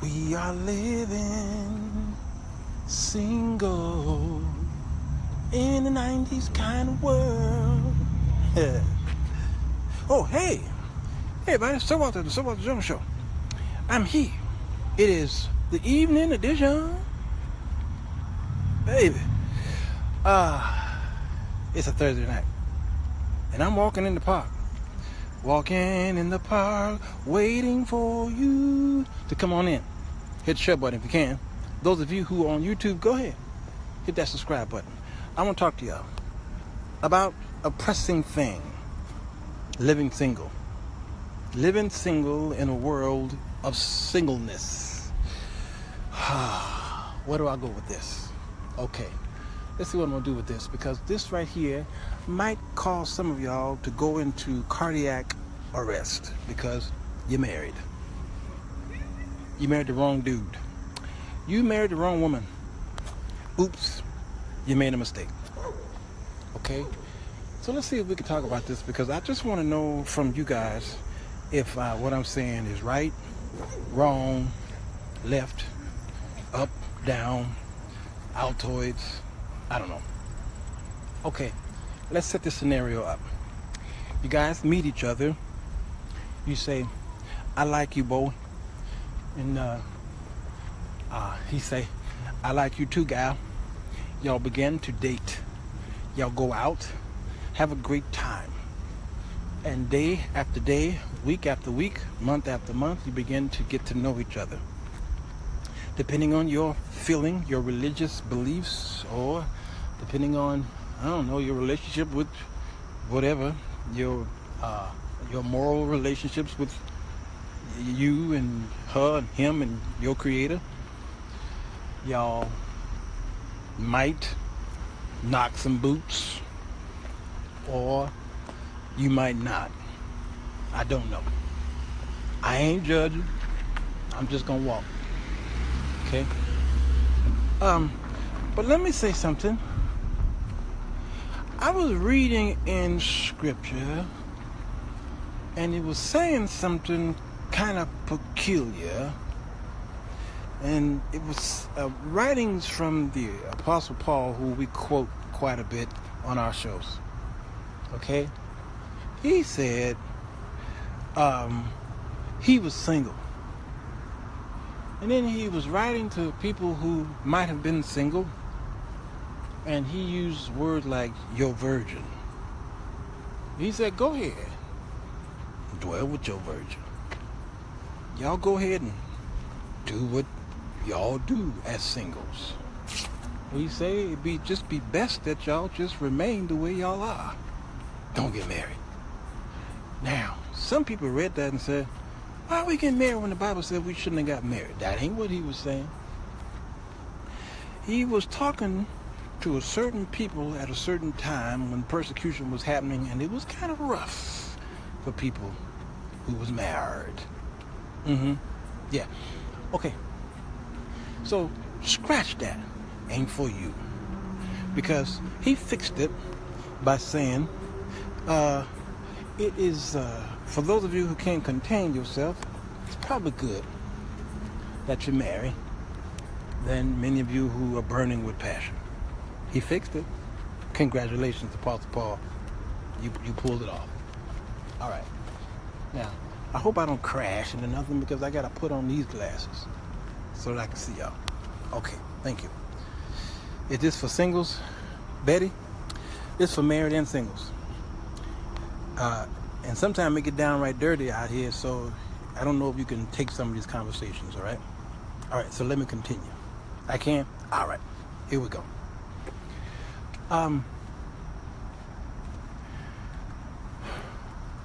We are living single in the 90s kind of world. Oh, hey. Hey, everybody. So out there, the So Out the Jones Show. I'm here. It is the evening edition. Baby. It's a Thursday night. And I'm walking in the park. Walking in the park, waiting for you to come on in. Hit the share button if you can. Those of you who are on YouTube, go ahead. Hit that subscribe button. I want to talk to y'all about a pressing thing. Living single. Living single in a world of singleness. Where do I go with this? Okay. Let's see what I'm going to do with this, because this right here might cause some of y'all to go into cardiac arrest because you're married. You married the wrong dude. You married the wrong woman. Oops, you made a mistake. Okay? So let's see if we can talk about this, because I just want to know from you guys if what I'm saying is right, wrong, left, up, down, Altoids. I don't know. Okay, let's set this scenario up. You guys meet each other. You say, I like you, boy. And he say, I like you too, gal. Y'all begin to date. Y'all go out, have a great time. And day after day, week after week, month after month, you begin to get to know each other. Depending on your feeling, your religious beliefs, or depending on, I don't know, your relationship with whatever, your moral relationships with you and her and him and your creator, y'all might knock some boots, or you might not. I don't know. I ain't judging. I'm just gonna walk. Okay? But let me say something. I was reading in scripture, and it was saying something kind of peculiar, and it was writings from the Apostle Paul, who we quote quite a bit on our shows. Okay? He said he was single. And then he was writing to people who might have been single, and he used words like, your virgin. He said, go ahead, dwell with your virgin. Y'all go ahead and do what y'all do as singles. He say it'd just be best that y'all just remain the way y'all are. Don't get married. Now, some people read that and said, why are we getting married when the Bible said we shouldn't have got married? That ain't what he was saying. He was talking to a certain people at a certain time when persecution was happening, and it was kind of rough for people who was married. Yeah. Okay. So, scratch that. Ain't for you. Because he fixed it by saying, it is, for those of you who can't contain yourself, it's probably good that you marry than many of you who are burning with passion. He fixed it. Congratulations, Apostle Paul. You pulled it off. All right. Now, I hope I don't crash into nothing, because I got to put on these glasses so that I can see y'all. Okay, thank you. Is this for singles, Betty? This for married and singles. And sometimes it get downright dirty out here, so I don't know if you can take some of these conversations, all right? All right, so let me continue. I can? All right, here we go.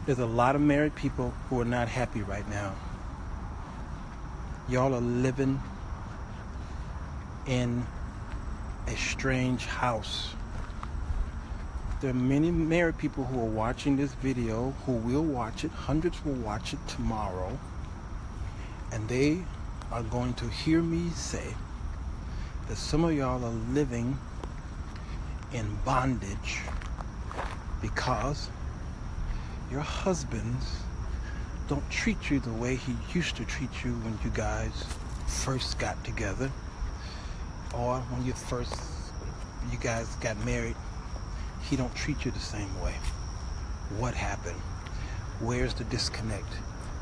There's a lot of married people who are not happy right now. Y'all are living in a strange house. There are many married people who are watching this video, who will watch it. Hundreds will watch it tomorrow. And they are going to hear me say that some of y'all are living in bondage because your husbands don't treat you the way he used to treat you when you guys first got together, or when you guys got married, he don't treat you the same way. What happened? Where's the disconnect?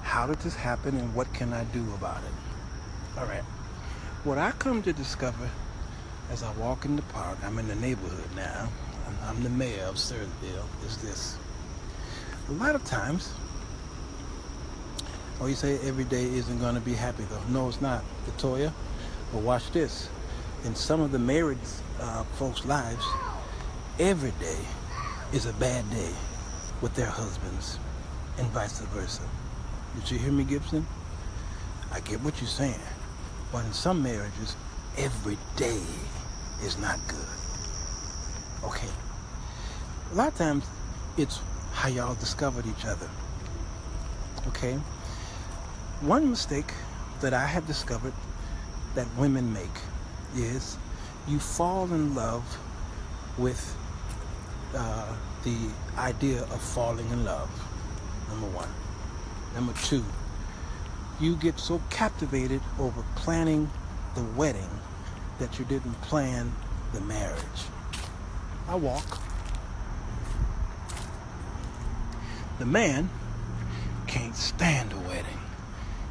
How did this happen, and what can I do about it? All right. What I come to discover as I walk in the park, I'm in the neighborhood now, I'm the mayor of Surreyville, is this. A lot of times, you say every day isn't going to be happy though. No, it's not, Latoya. But watch this. In some of the married folks' lives, every day is a bad day with their husbands and vice versa. Did you hear me, Gibson? I get what you're saying. But in some marriages, every day is not good. Okay. A lot of times, it's how y'all discovered each other. Okay? One mistake that I have discovered that women make is you fall in love with the idea of falling in love, number one. Number two, you get so captivated over planning the wedding that you didn't plan the marriage. I walk. The man can't stand a wedding.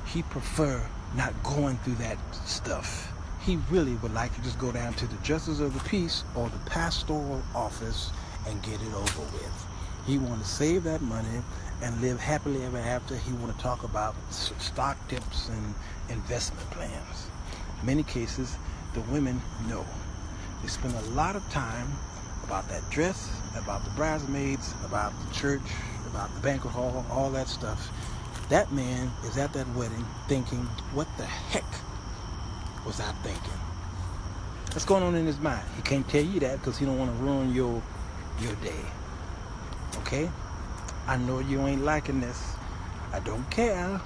He prefer not going through that stuff. He really would like to just go down to the justice of the peace or the pastoral office and get it over with. He want to save that money and live happily ever after. He want to talk about stock tips and investment plans. In many cases, the women know. They spend a lot of time about that dress, about the bridesmaids, about the church, about the banquet hall, all that stuff. That man is at that wedding thinking, what the heck was I thinking? What's going on in his mind? He can't tell you that because he don't want to ruin your day. Okay? I know you ain't liking this. I don't care.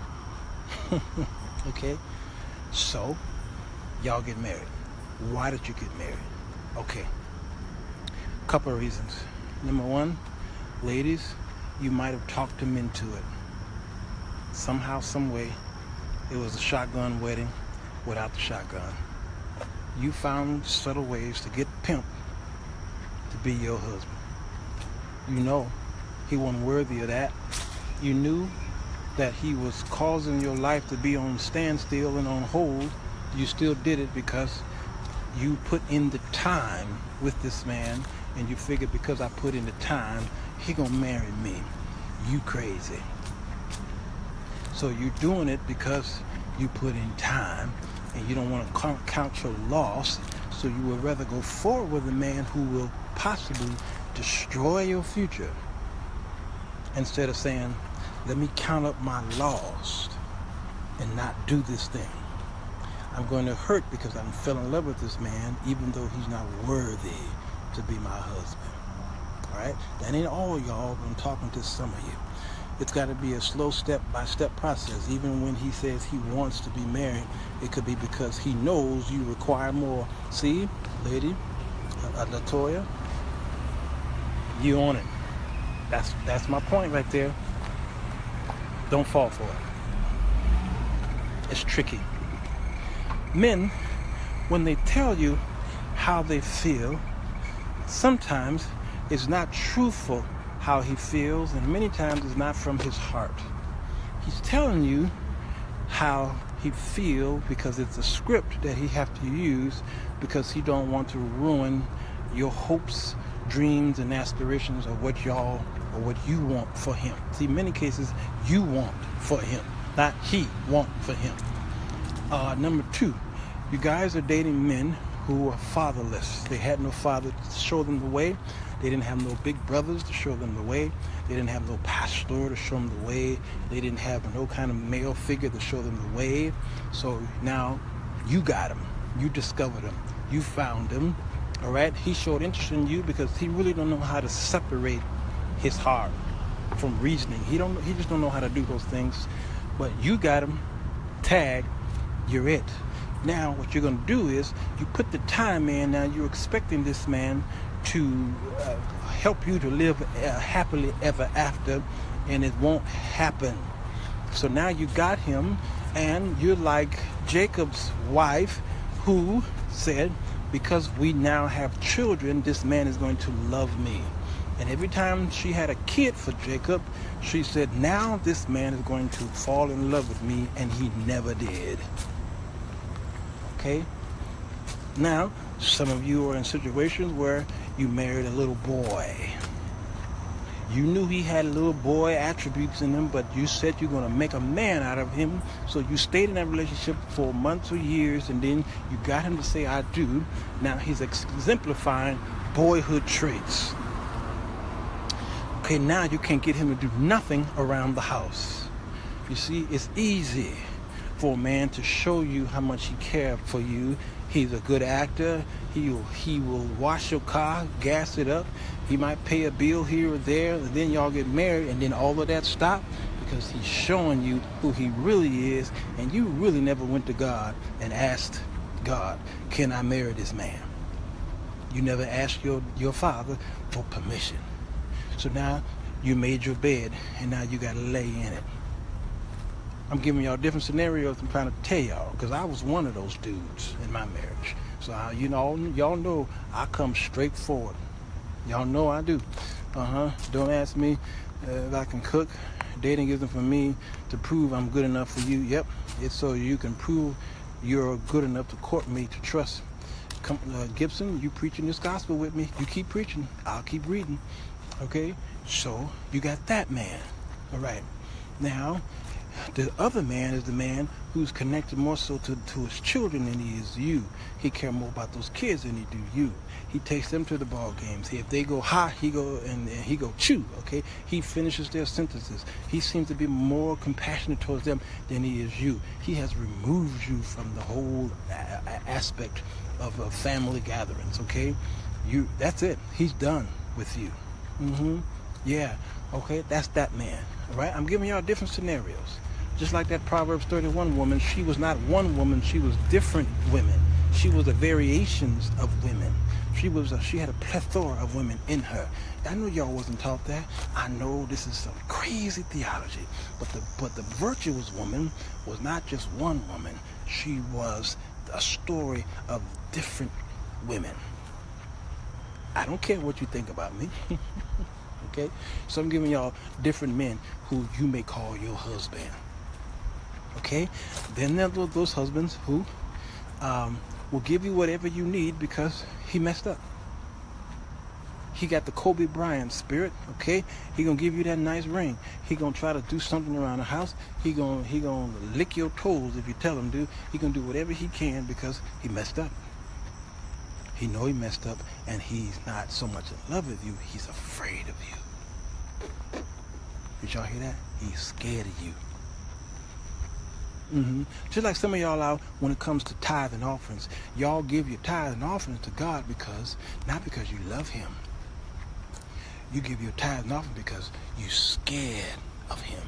Okay? So, y'all get married. Why did you get married? Okay. Couple of reasons. Number one, ladies, you might have talked him into it. Somehow, some way, it was a shotgun wedding without the shotgun. You found subtle ways to get pimp to be your husband. You know he wasn't worthy of that. You knew that he was causing your life to be on standstill and on hold. You still did it because you put in the time with this man, and you figured because I put in the time, he gonna marry me. You crazy. So you're doing it because you put in time and you don't want to count your loss, so you would rather go forward with a man who will possibly destroy your future instead of saying, let me count up my loss and not do this thing. I'm going to hurt because I fell in love with this man even though he's not worthy to be my husband. All right? That ain't all, y'all. I'm talking to some of you. It's got to be a slow step-by-step process. Even when he says he wants to be married, it could be because he knows you require more. See, lady, Latoya, you on it. That's my point right there. Don't fall for it. It's tricky. Men, when they tell you how they feel, sometimes it's not truthful how he feels, and many times it's not from his heart. He's telling you how he feels because it's a script that he have to use because he don't want to ruin your hopes, dreams, and aspirations of what y'all or what you want for him. See, in many cases, you want for him, not he want for him. Number two, you guys are dating men who are fatherless. They had no father to show them the way. They didn't have no big brothers to show them the way. They didn't have no pastor to show them the way. They didn't have no kind of male figure to show them the way. So now you got him. You discovered him. You found him. All right? He showed interest in you because he really don't know how to separate his heart from reasoning. He just don't know how to do those things. But you got him. Tag. You're it. Now what you're going to do is you put the time in. Now you're expecting this man to help you to live happily ever after, and it won't happen. So now you got him, And you're like Jacob's wife, who said, because we now have children, this man is going to love me. And every time she had a kid for Jacob, she said, now this man is going to fall in love with me, and he never did. Okay? Now, some of you are in situations where you married a little boy. You knew he had little boy attributes in him, but you said you're going to make a man out of him. So you stayed in that relationship for months or years, and then you got him to say, I do. Now he's exemplifying boyhood traits. Okay, now you can't get him to do nothing around the house. You see, it's easy for a man to show you how much he cares for you. He's a good actor. He will wash your car, gas it up. He might pay a bill here or there, and then y'all get married, and then all of that stops because he's showing you who he really is, and you really never went to God and asked God, can I marry this man? You never asked your father for permission. So now you made your bed, and now you got to lay in it. I'm giving y'all different scenarios I'm trying to tell y'all, because I was one of those dudes in my marriage. So, y'all know I come straight forward. Y'all know I do. Don't ask me if I can cook. Dating isn't for me to prove I'm good enough for you. Yep, it's so you can prove you're good enough to court me, to trust. Gibson, you preaching this gospel with me. You keep preaching, I'll keep reading. Okay, so you got that man. All right, now the other man is the man who's connected more so to his children than he is you. He cares more about those kids than he do you. He takes them to the ball games. If they go high, he go chew. Okay, he finishes their sentences. He seems to be more compassionate towards them than he is you. He has removed you from the whole aspect of family gatherings. Okay, that's it. He's done with you. Yeah. Okay, that's that man. All right, I'm giving y'all different scenarios. Just like that Proverbs 31 woman, she was not one woman, she was different women. She was the variations of women. She had a plethora of women in her. I know y'all wasn't taught that. I know this is some crazy theology. But the virtuous woman was not just one woman. She was a story of different women. I don't care what you think about me. Okay? So I'm giving y'all different men who you may call your husband. Okay? Then there are those husbands who will give you whatever you need because he messed up. He got the Kobe Bryant spirit, okay? He gonna give you that nice ring. He gonna try to do something around the house. He gonna lick your toes if you tell him to. He gonna do whatever he can because he messed up. He know he messed up, and he's not so much in love with you, he's afraid of you. Did y'all hear that? He's scared of you. Just like some of y'all out when it comes to tithe and offerings. Y'all give your tithe and offerings to God not because you love him. You give your tithe and offering because you're scared of him.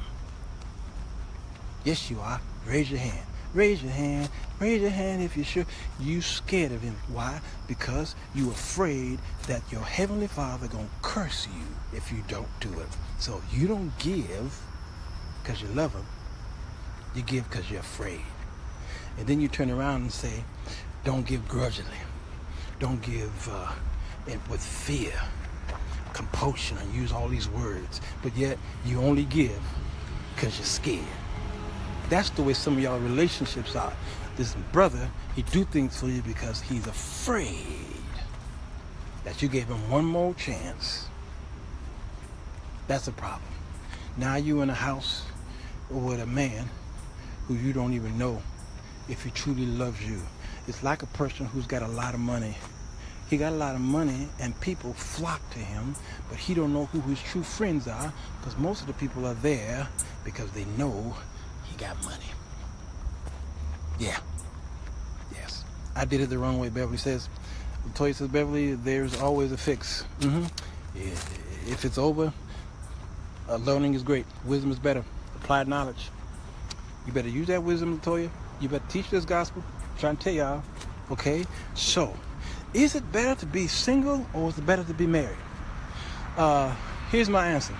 Yes, you are. Raise your hand. Raise your hand. Raise your hand if you're sure. You scared of him. Why? Because you're afraid that your heavenly Father gonna curse you if you don't do it. So you don't give because you love him. You give because you're afraid. And then you turn around and say, don't give grudgingly. Don't give with fear, compulsion, and use all these words. But yet you only give because you're scared. That's the way some of y'all relationships are. This brother, he do things for you because he's afraid that you gave him one more chance. That's a problem. Now you in a house with a man who you don't even know if he truly loves you. It's like a person who's got a lot of money. He got a lot of money and people flock to him, but he don't know who his true friends are because most of the people are there because they know he got money. Yeah. Yes. I did it the wrong way, Beverly says. Latoya says, Beverly, there's always a fix. If it's over, learning is great. Wisdom is better. Applied knowledge. You better use that wisdom, Latoya. You better teach this gospel. I'm trying to tell y'all. Okay? So, is it better to be single or is it better to be married? Here's my answer.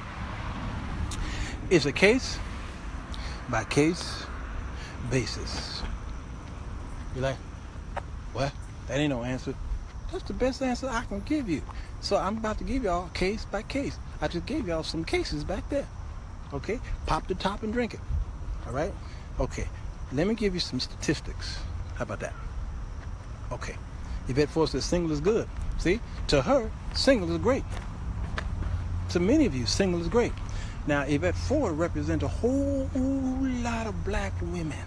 It's a case by case, basis. You're like, what? That ain't no answer. That's the best answer I can give you. So I'm about to give y'all case by case. I just gave y'all some cases back there. Okay? Pop the top and drink it. All right? Okay. Let me give you some statistics. How about that? Okay. Yvette Ford says single is good. See? To her, single is great. To many of you, single is great. Now, Yvette Ford represents a whole lot of black women.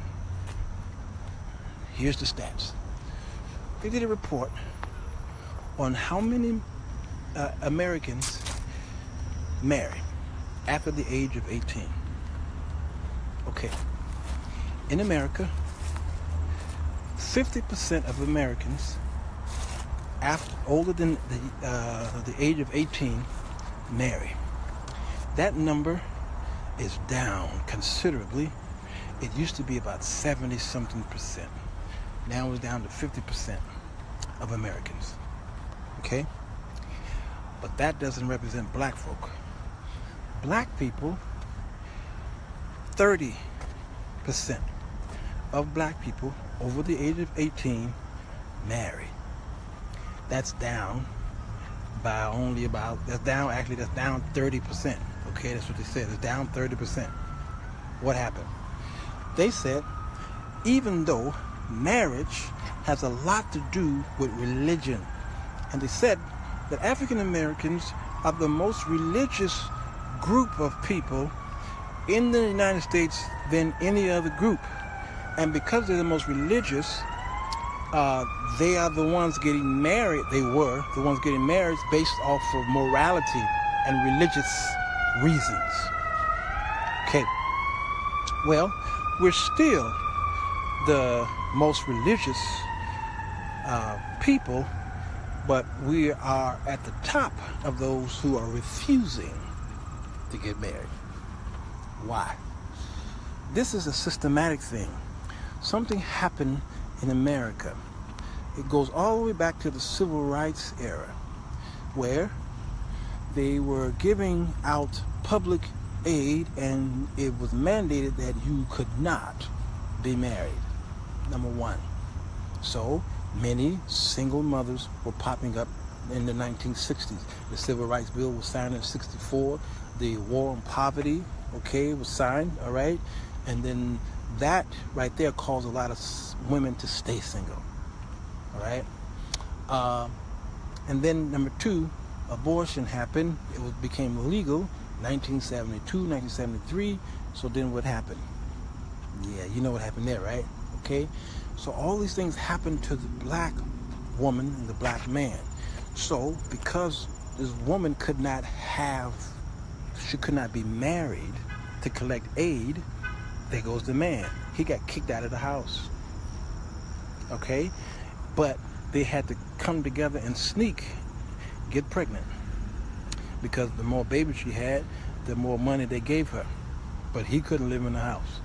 Here's the stats. They did a report on how many Americans marry after the age of 18. Okay. In America, 50% of Americans older than the age of 18 marry. That number is down considerably. It used to be about 70-something%. Now it's down to 50% of Americans. Okay? But that doesn't represent black folk. Black people, 30% of black people over the age of 18 marry. That's down by only about, that's down 30%. Okay, that's what they said. It's down 30%. What happened? They said, even though marriage has a lot to do with religion, and they said that African Americans are the most religious group of people in the United States than any other group. And because they're the most religious, they are the ones getting married. They were the ones getting married based off of morality and religious reasons. Okay. Well, we're still the most religious people, but we are at the top of those who are refusing to get married. Why? This is a systematic thing. Something happened in America. It goes all the way back to the Civil Rights era, where they were giving out public aid, and it was mandated that you could not be married. Number one. So many single mothers were popping up in the 1960s. The Civil Rights Bill was signed in 64. The War on Poverty, okay, was signed, all right? And then that right there caused a lot of women to stay single, all right? And then number two, abortion happened. It became legal 1972, 1973. So then what happened? Yeah, you know what happened there, right? Okay? So all these things happened to the black woman and the black man. So because this woman could not be married to collect aid, there goes the man. He got kicked out of the house. Okay? But they had to come together and get pregnant. Because the more babies she had, the more money they gave her. But he couldn't live in the house.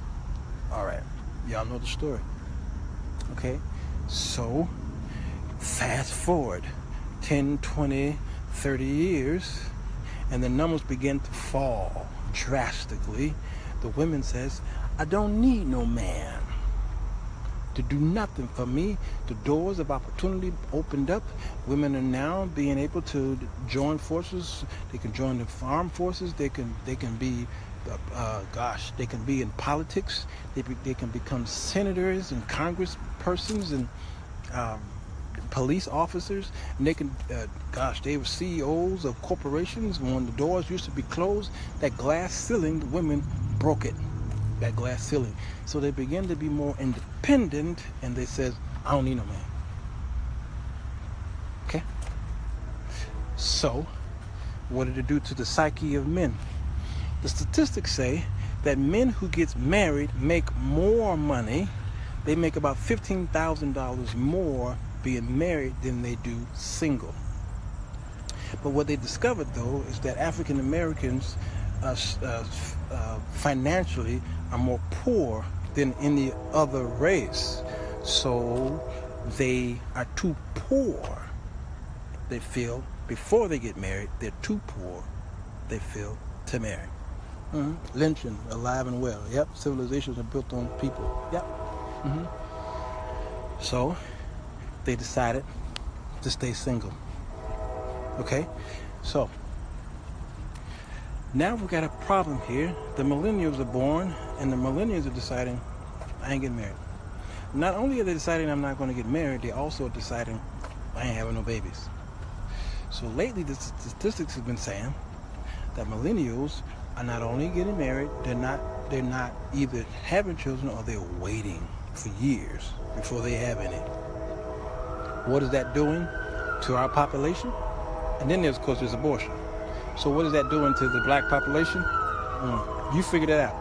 All right. Y'all know the story. Okay? So, fast forward 10, 20, 30 years, and the numbers begin to fall drastically. The women says, I don't need no man to do nothing for me. The doors of opportunity opened up. Women are now being able to join forces. They can join the armed forces. They can be, they can be in politics. They can become senators and congresspersons and police officers. And they can, they were CEOs of corporations. When the doors used to be closed, that glass ceiling, the women broke it. That glass ceiling. So they begin to be more independent, and they says, I don't need no man. Okay? So, what did it do to the psyche of men? The statistics say that men who get married make more money. They make about $15,000 more being married than they do single. But what they discovered, though, is that African Americans financially are more poor than any other race. So they are too poor, they feel, before they get married. They're too poor, they feel, to marry. Lynching, alive and well. Yep, civilizations are built on people. Yep. So they decided to stay single. Okay, so now we've got a problem here. The millennials are born, and the millennials are deciding, I ain't getting married. Not only are they deciding I'm not going to get married, they're also deciding I ain't having no babies. So lately, the statistics have been saying that millennials are not only getting married, they're not either having children or they're waiting for years before they have any. What is that doing to our population? And then there's, of course, there's abortion. So what is that doing to the black population? You figure that out.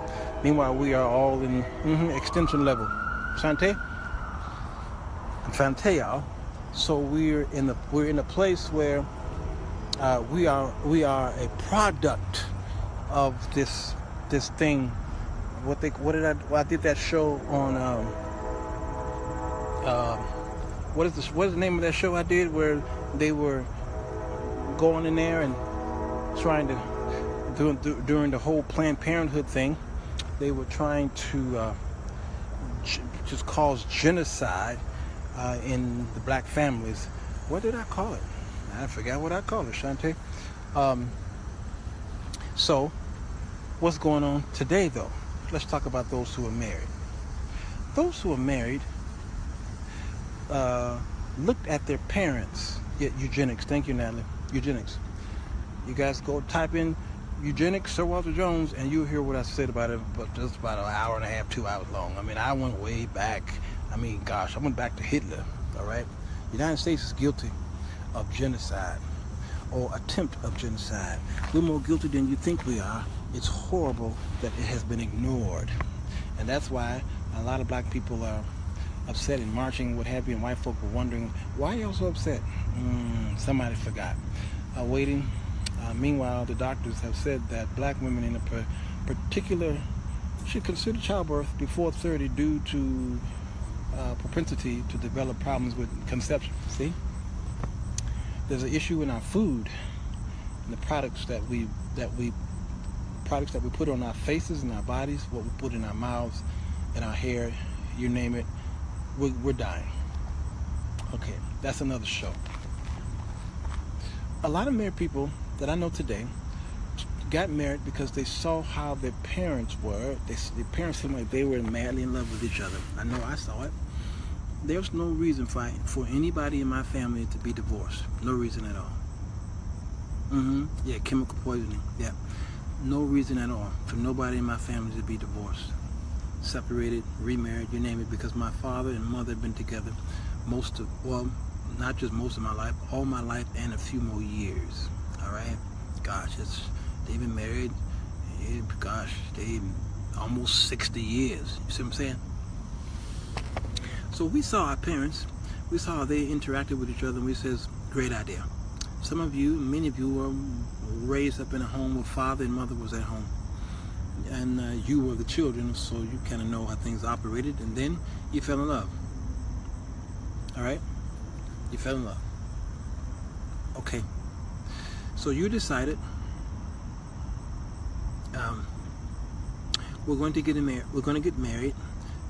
Meanwhile, we are all in extension level. Sante? Sante, y'all. So we're in a place where we are a product of this thing. I did that show on what is the name of that show I did where they were going in there and trying to during the whole Planned Parenthood thing, they were trying to just cause genocide in the black families. What did I call it? I forgot what I called it, Shante. So, what's going on today, though? Let's talk about those who are married. Those who are married looked at their parents. Yeah, eugenics. Thank you, Natalie. Eugenics. You guys go type in eugenics, Sir Walter Jones, and you'll hear what I said about it, but just about an hour and a half, 2 hours long. I mean, I went way back. I went back to Hitler, all right? The United States is guilty of genocide or attempt of genocide. We're more guilty than you think we are. It's horrible that it has been ignored. And that's why a lot of black people are upset and marching, what have you, and white folk are wondering, why are y'all so upset? Somebody forgot. Waiting. Meanwhile, the doctors have said that black women in a particular should consider childbirth before 30 due to propensity to develop problems with conception. See? There's an issue in our food and the products that we put on our faces and our bodies, what we put in our mouths and our hair, you name it, we're dying. Okay, that's another show. A lot of married people that I know today got married because they saw how their parents were. Their parents seemed like they were madly in love with each other. I know I saw it. There's no reason for anybody in my family to be divorced. No reason at all. Yeah, chemical poisoning. Yeah. No reason at all for nobody in my family to be divorced, separated, remarried, you name it, because my father and mother have been together not just most of my life, all my life and a few more years. All right? Gosh, they've been married, they almost 60 years. You see what I'm saying? So we saw our parents, we saw how they interacted with each other, and we says, great idea. Many of you were raised up in a home where father and mother was at home. And you were the children, so you kind of know how things operated, and then you fell in love. All right? You fell in love. Okay. So you decided, we're going to get married,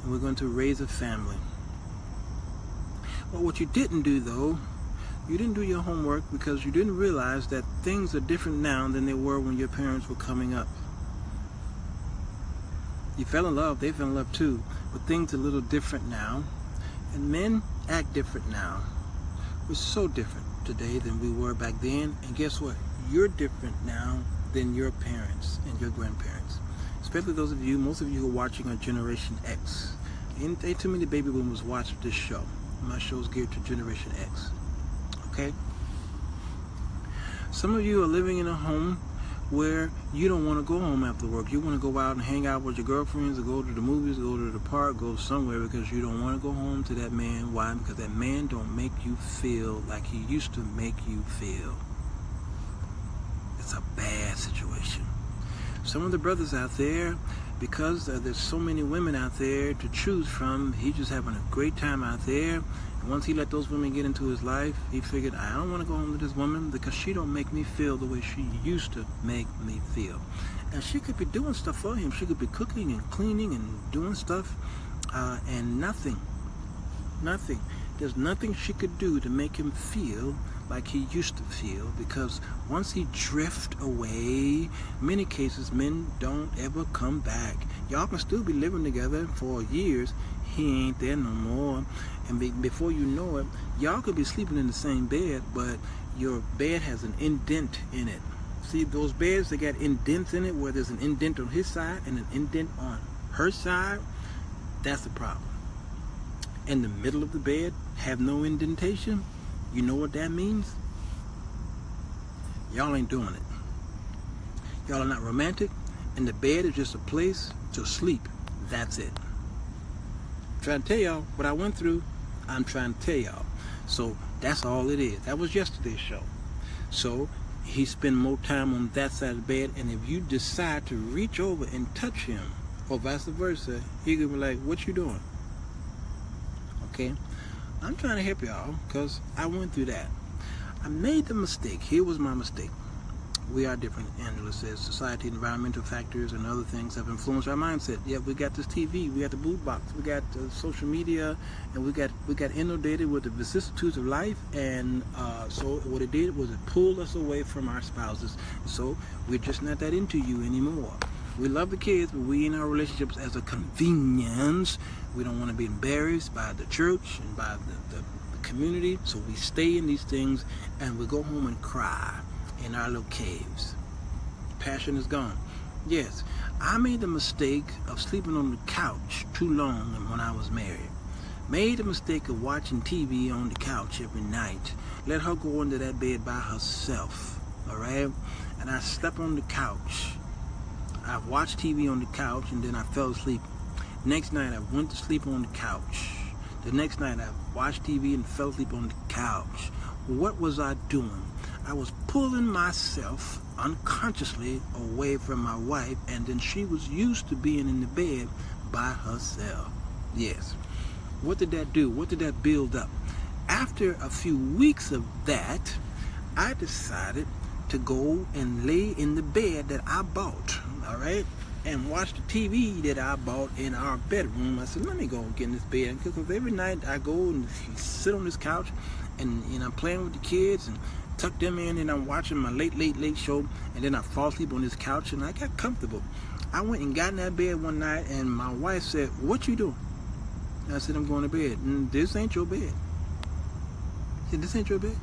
and we're going to raise a family. But what you didn't do, though, you didn't do your homework because you didn't realize that things are different now than they were when your parents were coming up. You fell in love, they fell in love too, but things are a little different now, and men act different now. We're so different today than we were back then, and guess what? You're different now than your parents and your grandparents. Especially those of you, most of you who are watching are Generation X. Ain't too many baby boomers watch this show. My show's geared to Generation X. Okay? Some of you are living in a home where you don't want to go home after work. You want to go out and hang out with your girlfriends, or go to the movies, go to the park, go somewhere, because you don't want to go home to that man. Why? Because that man don't make you feel like he used to make you feel. It's a bad situation. Some of the brothers out there, because there's so many women out there to choose from, he's just having a great time out there. And once he let those women get into his life, he figured, I don't want to go home with this woman because she don't make me feel the way she used to make me feel. And she could be doing stuff for him. She could be cooking and cleaning and doing stuff and nothing. There's nothing she could do to make him feel like he used to feel, because once he drift away, many cases men don't ever come back. Y'all can still be living together for years. He ain't there no more, and before you know it, y'all could be sleeping in the same bed, but your bed has an indent in it. See those beds that got indents in it, where there's an indent on his side and an indent on her side? That's the problem. In the middle of the bed have no indentation. You know what that means? Y'all ain't doing it. Y'all are not romantic, and the bed is just a place to sleep. That's it. I'm trying to tell y'all what I went through. I'm trying to tell y'all. So that's all it is. That was yesterday's show. So he spend more time on that side of the bed, and if you decide to reach over and touch him, or vice versa, he could be like, what you doing? Okay? I'm trying to help y'all, because I went through that. I made the mistake. Here was my mistake. We are different. Angela says society, environmental factors, and other things have influenced our mindset. Yeah, we got this TV, we got the boot box, we got social media, and we got inundated with the vicissitudes of life. And so what it did was it pulled us away from our spouses. So we're just not that into you anymore. We love the kids, but we in our relationships as a convenience. We don't want to be embarrassed by the church and by the community, so we stay in these things, and we go home and cry in our little caves. Passion is gone. Yes, I made the mistake of sleeping on the couch too long when I was married. Made the mistake of watching TV on the couch every night. Let her go into that bed by herself, all right? And I slept on the couch. I watched TV on the couch, and then I fell asleep. Next night, I went to sleep on the couch. The next night, I watched TV and fell asleep on the couch. What was I doing? I was pulling myself unconsciously away from my wife, and then she was used to being in the bed by herself. Yes. What did that do? What did that build up? After a few weeks of that, I decided to go and lay in the bed that I bought, all right, and watch the TV that I bought in our bedroom. I said, let me go get in this bed, because every night I go and sit on this couch, and I'm playing with the kids and tuck them in, and I'm watching my late show, and then I fall asleep on this couch, and I got comfortable. I went and got in that bed one night, and my wife said, what you doing? I said, I'm going to bed. This ain't your bed. I said, this ain't your bed.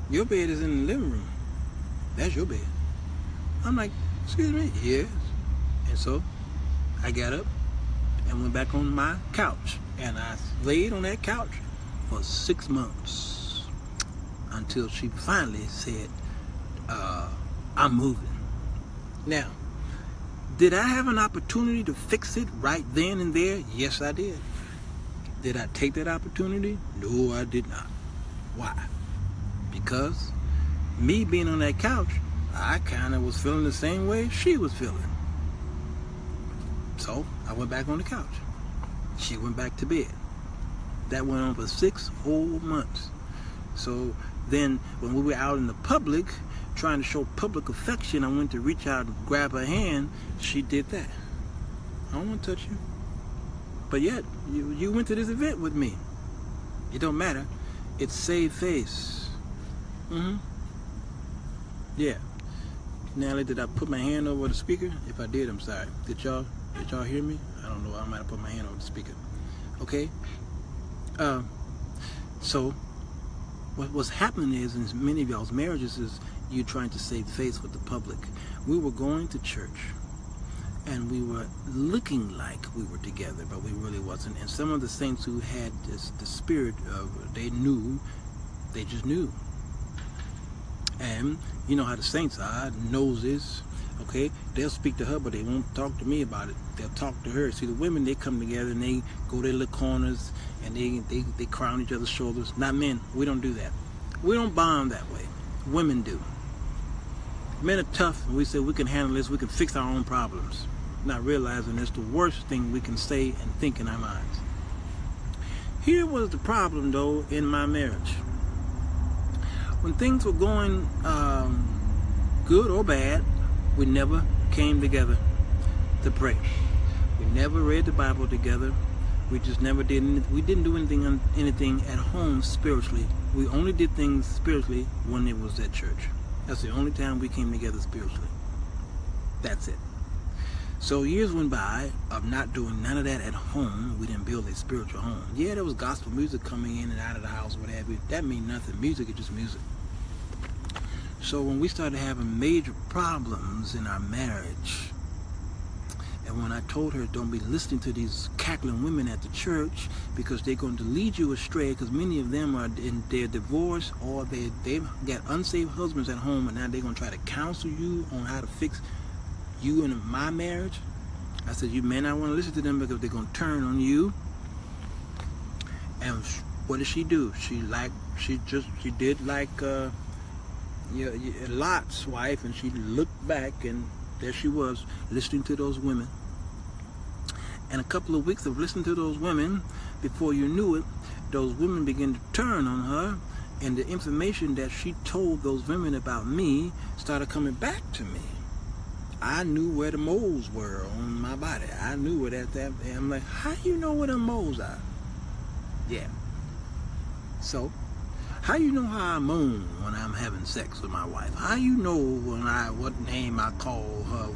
Your bed is in the living room. That's your bed. I'm like, excuse me? Yes. And so I got up and went back on my couch, and I laid on that couch for 6 months until she finally said, I'm moving. Now, did I have an opportunity to fix it right then and there? Yes, I did. Did I take that opportunity? No, I did not. Why? Because me being on that couch, I kind of was feeling the same way she was feeling. So I went back on the couch. She went back to bed. That went on for 6 whole months. So then when we were out in the public, trying to show public affection, I went to reach out and grab her hand. She did that. I don't want to touch you. But yet, you went to this event with me. It don't matter. It's save face. Yeah. Natalie, did I put my hand over the speaker? If I did, I'm sorry. Did y'all hear me? I don't know. I might have put my hand over the speaker. Okay. So what's happening is, in many of y'all's marriages, is you trying to save face with the public. We were going to church, and we were looking like we were together, but we really wasn't. And some of the saints who had the spirit of, they just knew. And you know how the saints are, noses, okay? They'll speak to her, but they won't talk to me about it. They'll talk to her. See, the women, they come together and they go to their little corners, and they cry on each other's shoulders. Not men. We don't do that. We don't bond that way. Women do. Men are tough, and we say we can handle this, we can fix our own problems, not realizing it's the worst thing we can say and think in our minds. Here was the problem, though, in my marriage. When things were going good or bad, we never came together to pray. We never read the Bible together. We just never did. We didn't do anything at home spiritually. We only did things spiritually when it was at church. That's the only time we came together spiritually. That's it. So years went by of not doing none of that at home. We didn't build a spiritual home. Yeah, there was gospel music coming in and out of the house, whatever. That means nothing. Music is just music. So when we started having major problems in our marriage, and when I told her, don't be listening to these cackling women at the church because they're going to lead you astray, because many of them are in their divorce or they've got unsaved husbands at home, and now they're going to try to counsel you on how to fix you and my marriage. I said, you may not want to listen to them because they're going to turn on you. And what did she do? She did like Lot's wife, and she looked back, and there she was listening to those women. And a couple of weeks of listening to those women, before you knew it, those women began to turn on her, and the information that she told those women about me started coming back to me. I knew where the moles were on my body. I knew where that and I'm like, how you know where the moles are? Yeah. So, how you know how I moan when I'm having sex with my wife? How you know what name I call her?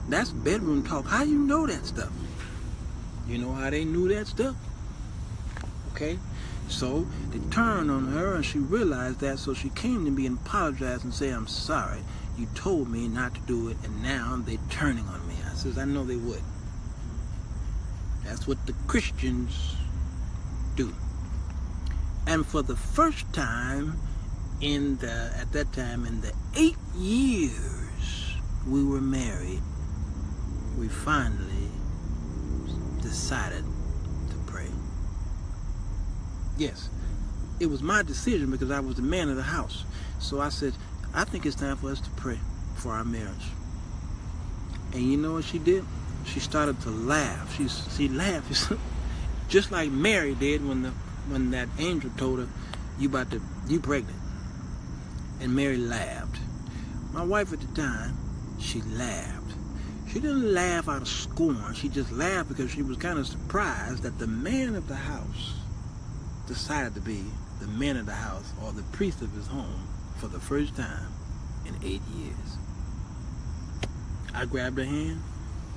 That's bedroom talk. How you know that stuff? You know how they knew that stuff? Okay? So, they turned on her, and she realized that, so she came to me and apologized and said, I'm sorry. You told me not to do it, and now they're turning on me. I says, I know they would. That's what the Christians do. And for the first time at that time in the 8 years we were married, we finally decided to pray. Yes, it was my decision because I was the man of the house. So I said, I think it's time for us to pray for our marriage. And you know what she did? She started to laugh. She laughed just like Mary did when that angel told her, you pregnant. And Mary laughed. My wife at the time, she laughed. She didn't laugh out of scorn. She just laughed because she was kind of surprised that the man of the house decided to be the man of the house, or the priest of his home, for the first time in 8 years. I grabbed her hand,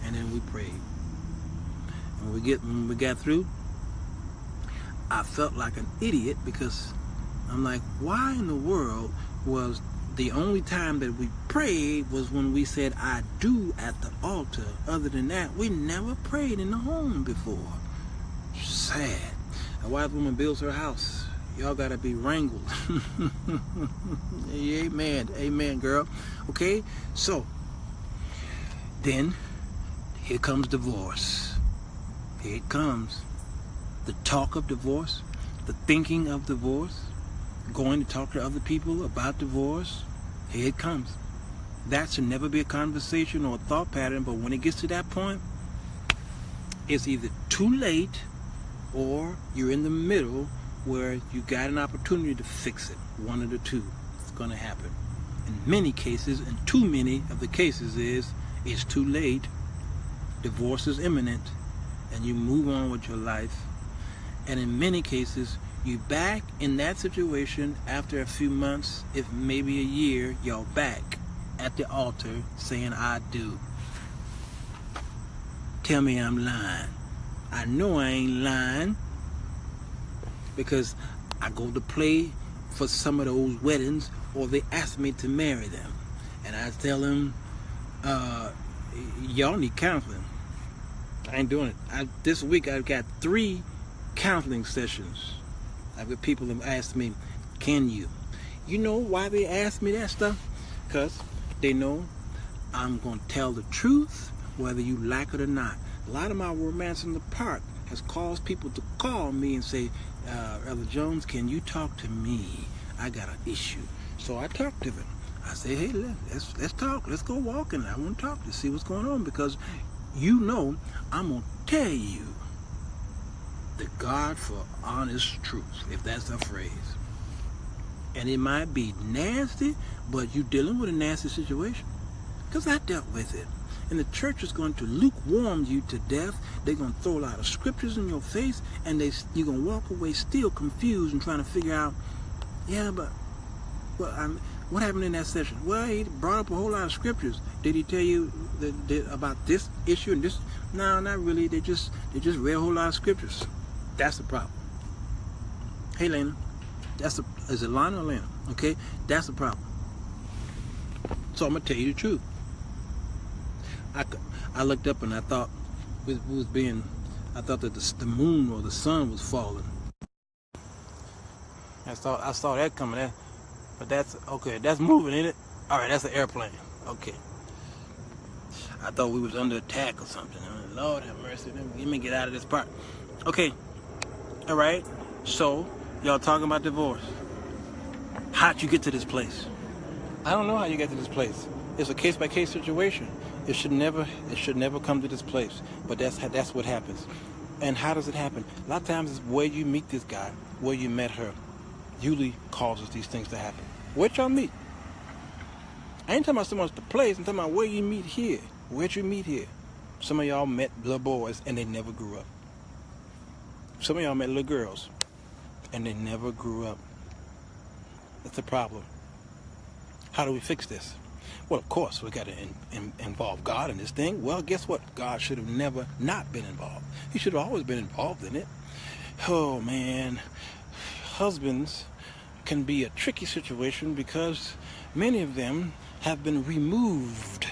and then we prayed. And when we got through, I felt like an idiot because I'm like, why in the world was the only time that we prayed was when we said I do at the altar? Other than that, we never prayed in the home before. Sad. A wise woman builds her house. Y'all gotta be wrangled. Amen. Amen, girl. Okay? So, then, here comes divorce. Here it comes. The talk of divorce, the thinking of divorce, going to talk to other people about divorce. Here it comes. That should never be a conversation or a thought pattern, but when it gets to that point, it's either too late or you're in the middle where you got an opportunity to fix it. One of the two is going to happen. In many cases, and too many of the cases it's too late. Divorce is imminent, and you move on with your life. And in many cases, you back in that situation after a few months, if maybe a year, you're back at the altar saying, I do. Tell me I'm lying. I know I ain't lying, because I go to play for some of those weddings, or they ask me to marry them. And I tell them, y'all need counseling. I ain't doing it. This week I've got 3 counseling sessions. I've got people that ask me, can you? You know why they ask me that stuff? Because they know I'm going to tell the truth whether you like it or not. A lot of my romance in the park has caused people to call me and say, Brother Jones, can you talk to me? I got an issue. So I talk to them. I say, hey, let's talk. Let's go walking. I want to talk to see what's going on, because you know I'm going to tell you the God for honest truth, if that's a phrase. And it might be nasty, but you're dealing with a nasty situation. Because I dealt with it. And the church is going to lukewarm you to death. They're going to throw a lot of scriptures in your face, and you're going to walk away still confused and trying to figure out, yeah, but what happened in that session? Well, he brought up a whole lot of scriptures. Did he tell you about this issue and this? No, not really. They just read a whole lot of scriptures. That's the problem. Hey, Lena. Is it Lana or Lena? Okay, that's the problem. So I'm gonna tell you the truth. I looked up and I thought I thought that the moon or the sun was falling. I saw that coming there, but that's okay. That's moving, ain't it? All right, that's an airplane. Okay. I thought we was under attack or something. Lord have mercy. Let me get out of this part. Okay. All right. So y'all talking about divorce. How'd you get to this place? I don't know how you get to this place. It's a case-by-case situation. It should never come to this place. But that's what happens. And how does it happen? A lot of times it's where you meet this guy, where you met her, usually causes these things to happen. Where'd y'all meet? I ain't talking about so much the place. I'm talking about where you meet here. Where'd you meet here? Some of y'all met little boys and they never grew up. Some of y'all met little girls and they never grew up. That's the problem. How do we fix this? Well, of course, we got to involve God in this thing. Well, guess what? God should have never not been involved. He should have always been involved in it. Oh, man. Husbands can be a tricky situation because many of them have been removed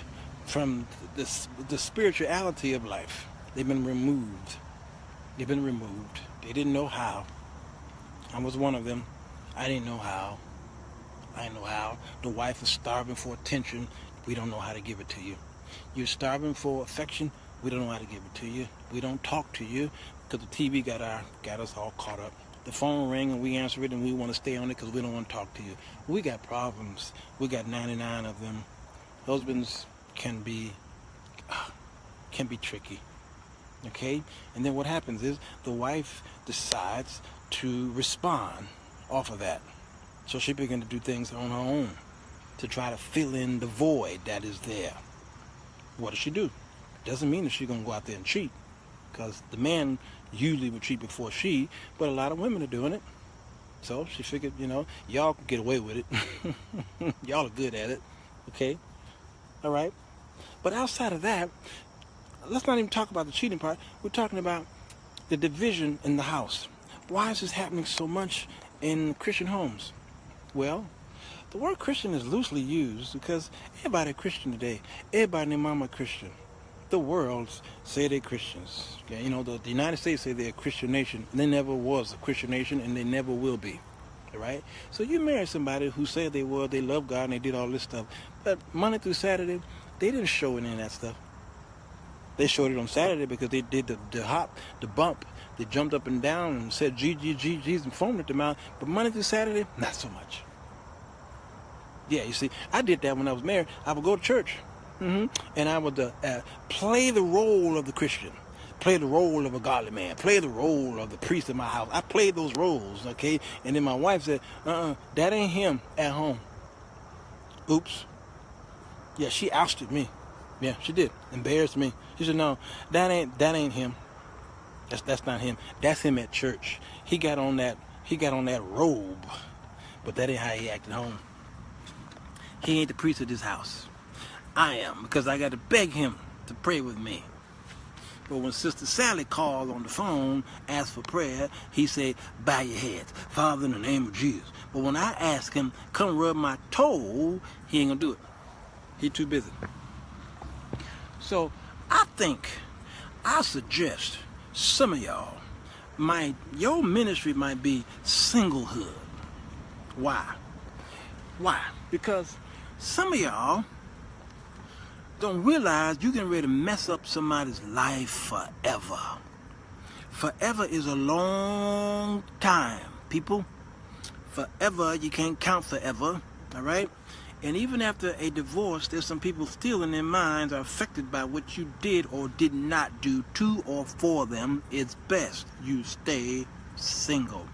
from the spirituality of life. They've been removed. They've been removed. They didn't know how. I was one of them. I didn't know how. I didn't know how. The wife is starving for attention. We don't know how to give it to you. You're starving for affection. We don't know how to give it to you. We don't talk to you because the TV got us all caught up. The phone rang and we answer it and we want to stay on it because we don't want to talk to you. We got problems. We got 99 of them. Husbands can be tricky. Okay? And then what happens is the wife decides to respond off of that. So she began to do things on her own to try to fill in the void that is there. What does she do? Doesn't mean that she's going to go out there and cheat, because the man usually would cheat before she, but a lot of women are doing it. So she figured, y'all can get away with it. Y'all are good at it. Okay? All right? But outside of that, let's not even talk about the cheating part. We're talking about the division in the house. Why is this happening so much in Christian homes? Well, the word Christian is loosely used because everybody Christian today. Everybody and their mama Christian. The world say they're Christians. Okay? The United States say they're a Christian nation. They never was a Christian nation and they never will be. All right? So you marry somebody who said they love God and they did all this stuff. But Monday through Saturday, they didn't show any of that stuff. They showed it on Saturday because they did the hop, the bump. They jumped up and down and said G's and foamed at the mouth. But Monday through Saturday, not so much. Yeah, you see, I did that when I was married. I would go to church. And I would play the role of the Christian. Play the role of a godly man. Play the role of the priest in my house. I played those roles, okay? And then my wife said, that ain't him at home. Oops. Yeah, she ousted me. Yeah, she did. Embarrassed me. She said, no, that ain't him. That's not him. That's him at church. He got on that robe, but that ain't how he acted home. He ain't the priest of this house. I am, because I got to beg him to pray with me. But when Sister Sally called on the phone, asked for prayer, he said, bow your heads, Father, in the name of Jesus. But when I ask him, come rub my toe, he ain't gonna do it. He too busy. So I suggest some of y'all, your ministry might be singlehood. Why? Because some of y'all don't realize you can really mess up somebody's life forever. Forever is a long time, people. Forever, you can't count forever, all right? And even after a divorce, there's some people still in their minds are affected by what you did or did not do to or for them. It's best you stay single.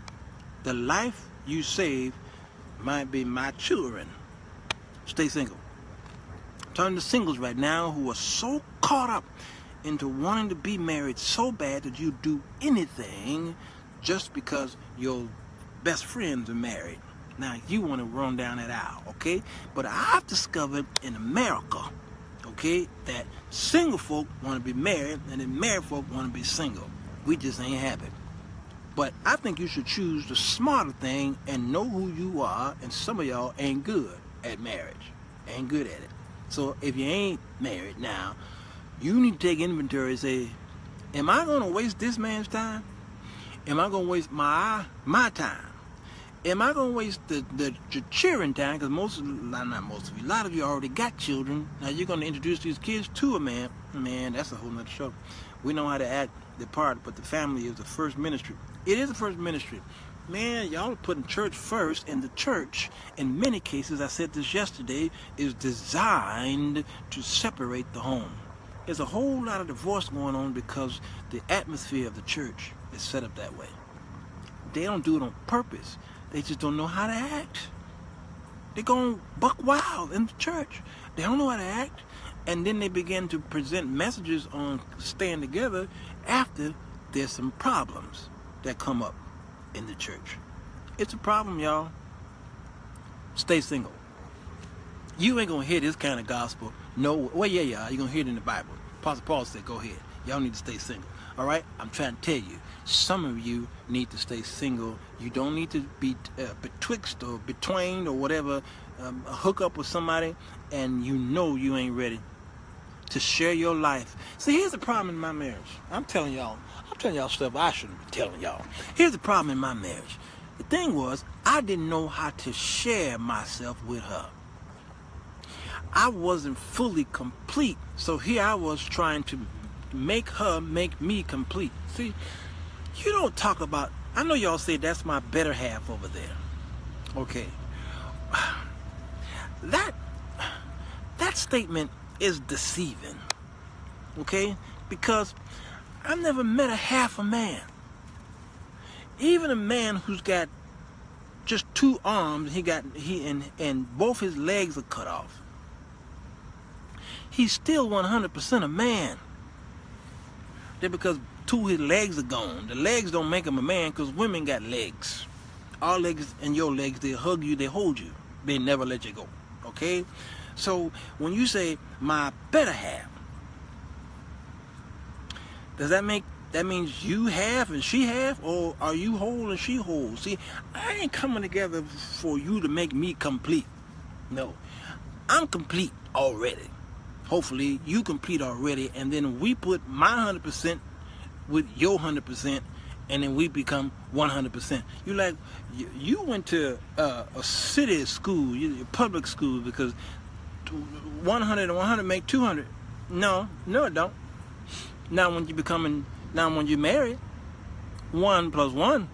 The life you save might be my children. Stay single. Turn to singles right now who are so caught up into wanting to be married so bad that you do anything just because your best friends are married. Now, you want to run down that aisle, okay? But I've discovered in America, okay, that single folk want to be married and then married folk want to be single. We just ain't happy. But I think you should choose the smarter thing and know who you are, and some of y'all ain't good at marriage. Ain't good at it. So if you ain't married now, you need to take inventory and say, am I going to waste this man's time? Am I going to waste my time? Am I going to waste the cheering time? Because not most of you, a lot of you already got children. Now you're going to introduce these kids to a man. Man, that's a whole nother show. We know how to act the part, but the family is the first ministry. It is the first ministry. Man, y'all are putting church first, and the church, in many cases, I said this yesterday, is designed to separate the home. There's a whole lot of divorce going on because the atmosphere of the church is set up that way. They don't do it on purpose. They just don't know how to act. They're going buck wild in the church. They don't know how to act. And then they begin to present messages on staying together after there's some problems that come up in the church. It's a problem, y'all. Stay single. You ain't gonna hear this kind of gospel. No, well, yeah, you're gonna hear it in the Bible. Apostle Paul said, go ahead. Y'all need to stay single. All right? I'm trying to tell you, some of you need to stay single. You don't need to be betwixt or between or whatever, hook up with somebody, and you know you ain't ready to share your life. See, here's the problem in my marriage. I'm telling y'all stuff I shouldn't be telling y'all. Here's the problem in my marriage. The thing was, I didn't know how to share myself with her. I wasn't fully complete. So here I was trying to make her make me complete. See, you don't talk about, I know y'all say that's my better half over there. Okay. That statement is deceiving. Okay? Because I've never met a half a man. Even a man who's got just 2 arms, and both his legs are cut off. He's still 100% a man. Just because 2 of his legs are gone. The legs don't make him a man, because women got legs. Our legs and your legs, they hug you, they hold you. They never let you go. Okay? So when you say my better half, does that means you half and she half, or are you whole and she whole? See, I ain't coming together for you to make me complete. No, I'm complete already. Hopefully you complete already, and then we put my 100% with your 100%, and then we become 100%. You went to a city school, public school, because 100 and 100 make 200. No, it don't. Now when you're married, 1 plus 1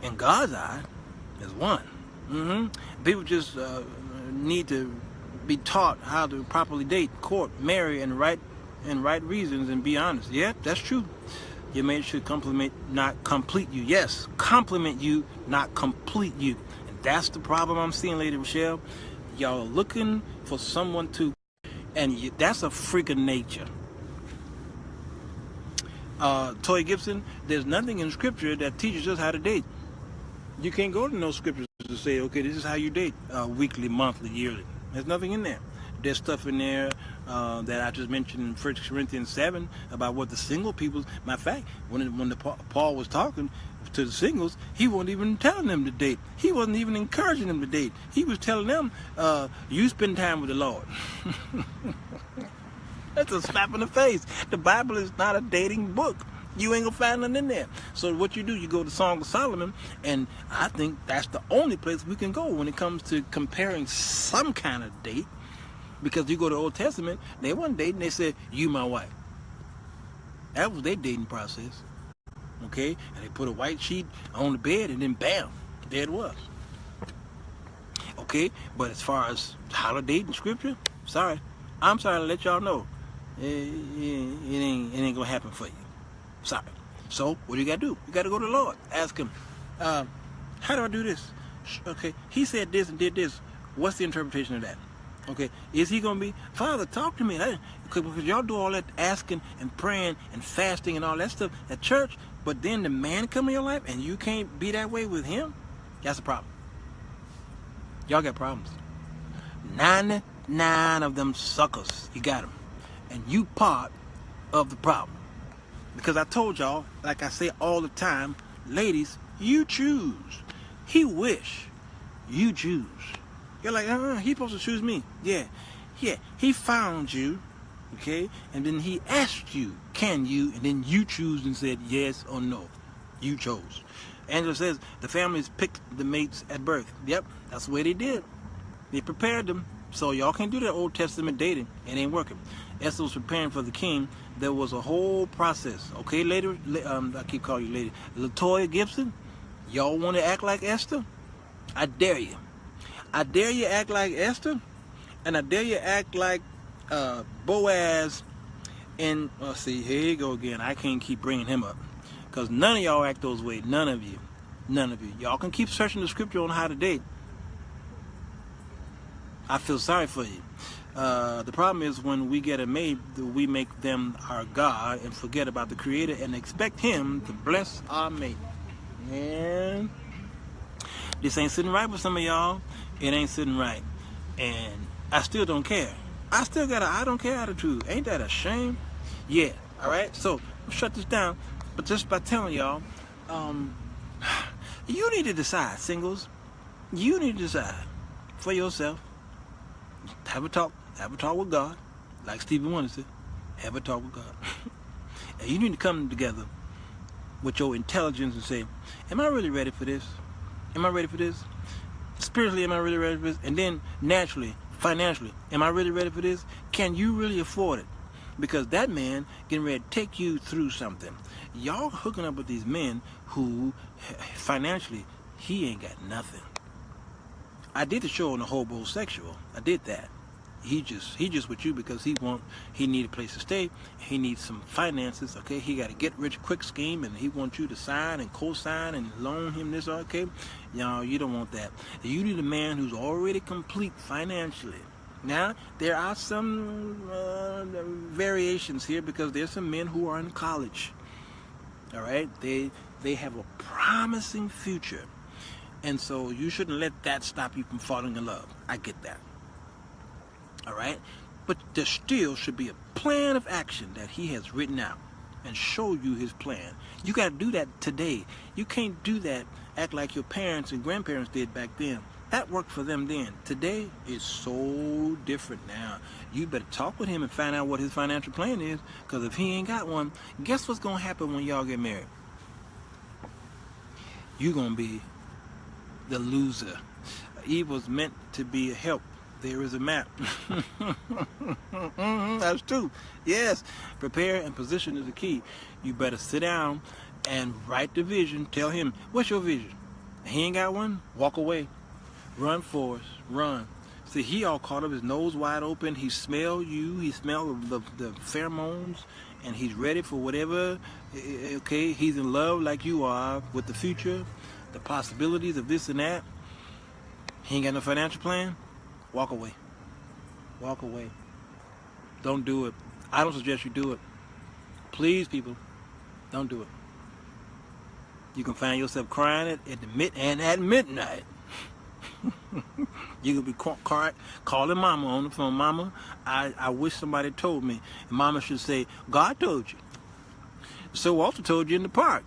in God's eye is 1. People just need to be taught how to properly date, court, marry, and right reasons, and be honest. Yeah, that's true. Your mate should compliment, not complete you. Yes, compliment you, not complete you. And that's the problem I'm seeing, Lady Rochelle. Y'all are looking for someone to, and that's a freak of nature. Toy Gibson, there's nothing in Scripture that teaches us how to date. You can't go to no Scriptures to say, okay, this is how you date, weekly, monthly, yearly. There's nothing in there. There's stuff in there that I just mentioned in 1 Corinthians 7 about what the single people. Matter of fact, when Paul was talking to the singles, he wasn't even telling them to date. He wasn't even encouraging them to date. He was telling them, you spend time with the Lord. That's a slap in the face. The Bible is not a dating book. You ain't gonna find nothing in there. So what you do, you go to Song of Solomon, and I think that's the only place we can go when it comes to comparing some kind of date. Because you go to the Old Testament, they wasn't dating, they said, you my wife. That was their dating process. Okay? And they put a white sheet on the bed, and then bam, there it was. Okay? But as far as how to date in Scripture, I'm sorry to let y'all know. It ain't gonna happen for you. Sorry. So what do you gotta do? You gotta go to the Lord. Ask him, how do I do this? Okay, he said this and did this. What's the interpretation of that? Okay, is he going to be, Father, talk to me? Because y'all do all that asking and praying and fasting and all that stuff at church, but then the man come in your life and you can't be that way with him? That's a problem. Y'all got problems. 99 of them suckers, you got them. And you part of the problem. Because I told y'all, like I say all the time, ladies, you choose. He wish. You choose. You're like, he's supposed to choose me. Yeah. He found you, okay? And then he asked you, can you? And then you choose and said yes or no. You chose. Angela says the families picked the mates at birth. Yep, that's the way they did. They prepared them. So y'all can't do that Old Testament dating. It ain't working. Esther was preparing for the king. There was a whole process. Okay, lady, I keep calling you lady. LaToya Gibson, y'all want to act like Esther? I dare you. I dare you act like Esther, and I dare you act like Boaz. And see, here you go again. I can't keep bringing him up because none of y'all act those ways. None of you. Y'all can keep searching the scripture on how to date. I feel sorry for you. The problem is when we get a mate, we make them our God and forget about the Creator and expect Him to bless our mate. Man, this ain't sitting right with some of y'all. It ain't sitting right. And I still don't care. I still got an I don't care attitude. Ain't that a shame? Yeah, all right? So, I'll shut this down. But just by telling y'all, you need to decide, singles. You need to decide for yourself. Have a talk with God, like Stevie Wonder said. Have a talk with God. And you need to come together with your intelligence and say, am I really ready for this? Am I ready for this? Spiritually, am I really ready for this? And then naturally, financially, am I really ready for this? Can you really afford it? Because that man getting ready to take you through something. Y'all hooking up with these men who financially, he ain't got nothing. I did the show on the hobosexual. I did that. He just with you because he need a place to stay. He needs some finances. Okay, he got a get rich quick scheme, and he wants you to sign and co-sign and loan him this. Okay, y'all, you don't want that. You need a man who's already complete financially. Now there are some variations here because there's some men who are in college. All right, they have a promising future. And so you shouldn't let that stop you from falling in love. I get that. All right? But there still should be a plan of action that he has written out and show you his plan. You got to do that today. You can't do that, act like your parents and grandparents did back then. That worked for them then. Today is so different now. You better talk with him and find out what his financial plan is, because if he ain't got one, guess what's going to happen when y'all get married? You're going to be the loser. Eve was meant to be a help. There is a map. That's true. Yes. Prepare and position is the key. You better sit down and write the vision. Tell him, what's your vision? He ain't got one? Walk away. Run, Forrest. Run. See, he all caught up, his nose wide open. He smelled you. He smelled the pheromones. And he's ready for whatever. Okay, he's in love like you are with the future, the possibilities of this and that. He ain't got no financial plan. Walk away. Walk away. Don't do it. I don't suggest you do it. Please, people, don't do it. You can find yourself crying at midnight. You could be calling mama on the phone. Mama, I wish somebody told me. And mama should say, God told you. So Walter told you in the park.